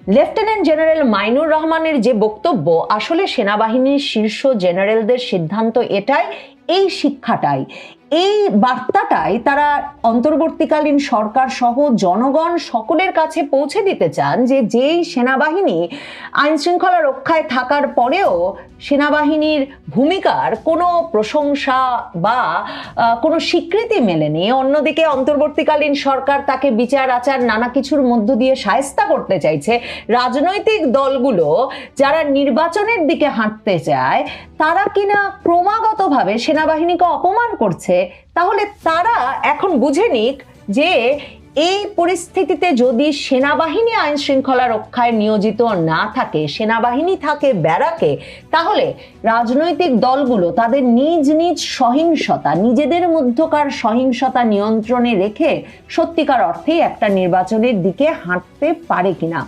Lieutenant general Mainur রহমানের যে বক্তব্য, আসলে সেনাবাহিনীর শীর্ষ জেনারেলদের সিদ্ধান্ত এটাই, এই শিক্ষাটাই, এই বার্তাটাই তারা অন্তর্বর্তীকালীন সরকার সহ জনগণ সকলের কাছে পৌঁছে দিতে চান যে যেই সেনাবাহিনী আইন শৃঙ্খলা রক্ষায় থাকার পরেও সেনাবাহিনীর ভূমিকার কোনো প্রশংসা বা কোনো স্বীকৃতি মেলেনি, অন্যদিকে অন্তর্বর্তীকালীন সরকার তাকে বিচার আচার নানা কিছুর মধ্য দিয়ে শায়েস্তা করতে চাইছে, রাজনৈতিক দলগুলো যারা নির্বাচনের দিকে হাঁটতে চায় তারা কিনা ক্রমাগতভাবে সেনাবাহিনীকে অপমান করছে, তাহলে তারা এখন বুঝে নিক যে এই পরিস্থিতিতে যদি সেনাবাহিনী আইন শৃঙ্খলা রক্ষায় নিয়োজিত না থাকে, সেনাবাহিনী থাকে ব্যারাকে, তাহলে রাজনৈতিক দলগুলো তাদের নিজ নিজ সহিংসতা, নিজেদের মধ্যকার সহিংসতা নিয়ন্ত্রণে রেখে সত্যিকার অর্থেই একটা নির্বাচনের দিকে হাঁটতে পারে কিনা।